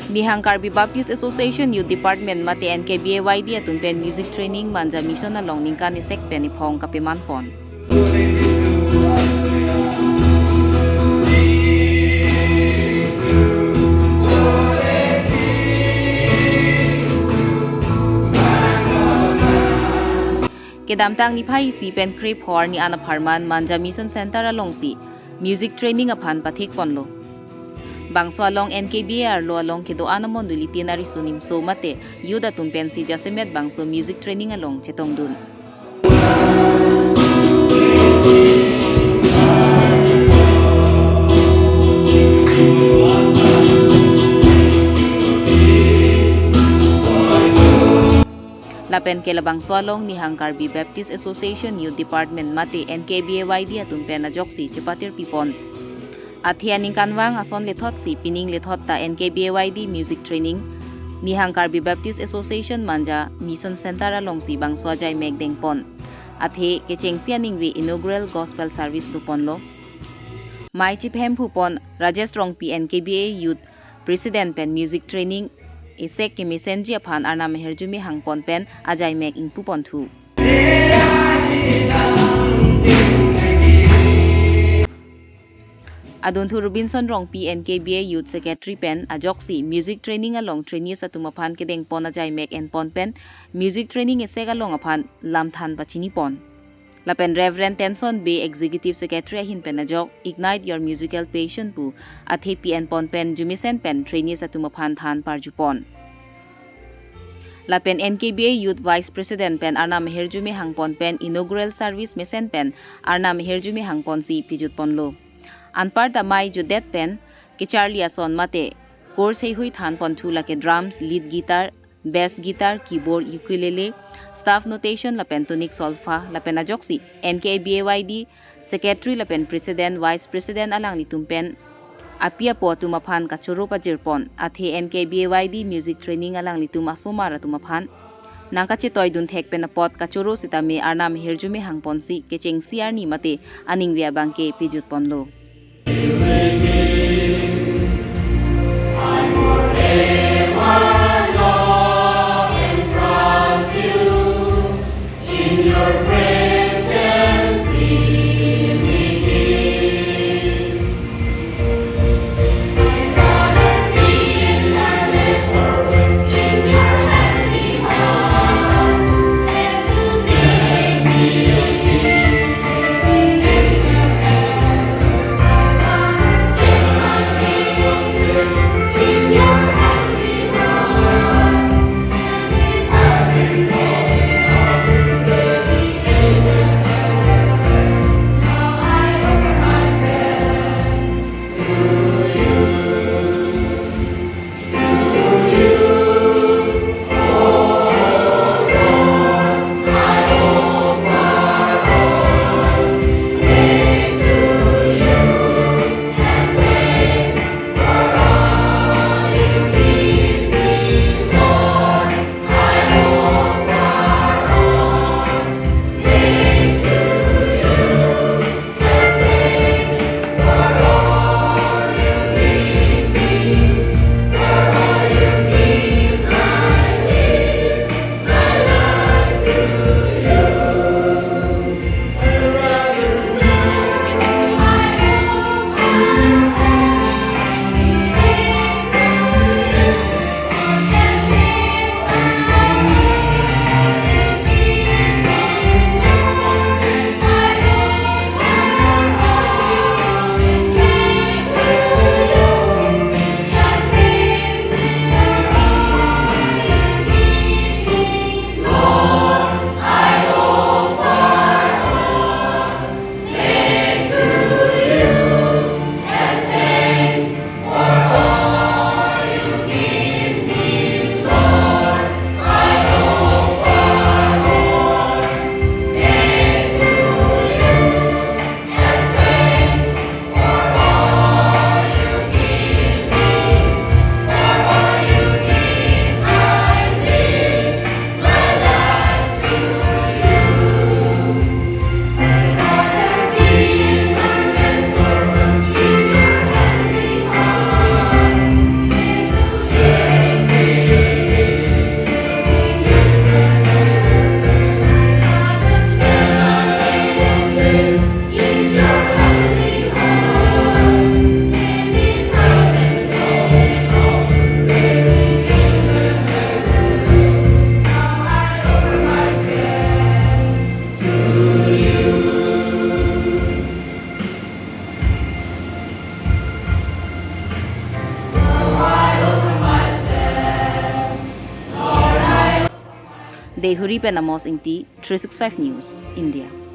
Nihangkar Baptist Association Youth Department mate BAYD atun pen music training Manja Mission along ningka ni sek pen ipong kepaman pon. Kedamtang ni pai si pen creep hor ni ana pharman Manja Mission Center along si music training aphan pathik ponlo. Bangso along NKBAR lo along kedo anamon dulitin ari sunim so mate yuda tumpen si jasemet bangso music training along chetong dun. Lapen ke labang swalong ni Hangkar Baptist Association Youth Department mate NKBAYD atun pen ajoksi cepatir pipon. Athianing kanwang ason lethot si pining lethot ta NKBAYD music training ni Hangkar Baptist Association Manja Mission Center along si bang swajai megdeng pon. Athe ke chengsianing vi inaugural gospel service lupon lo. Mai chiphem phupon Rajesh Rongpi NKBA Youth President pen music training isek ke mesenji aphan arna meherjumi hangpon pen ajai meg ing pupon thu. Aduntu Robinson Rongpi NKBA Youth Secretary pen ajoksi music training along trainees atumaphan kedeng pon ajai meg en pon pen music training isek along aphan lamthan pachini pon. Lapen Reverend Tenson Bay Executive Secretary hin pen ajok ignite your musical passion pu athe PN pon pen jumisen pen trainees atumaphan than parjupon. Lapen NKBA Youth Vice President pen arna meherjumi hangpon pen inaugural service mesen pen arna meherjumi hangpon si pijut ponlo. Anpar damai judet pen Charlie ason mate course hui than pon thula ke drums, lead guitar, bass guitar, keyboard, ukulele, staff notation lapen tonic solfa lapen ajoksi NKBAYD Secretary lapen President Vice President alang ni tumpen apia po tumaphan kachuro pajirpon athe NKBAYD music training alang ni tumasumara tumaphan nangkachi toy dun thek pen pot kachuro sitame arna meherjumi hangpon si kecheng siar ni mate aning via bangke pijut ponlo. Dehuri pen amos ingti 365 News, India.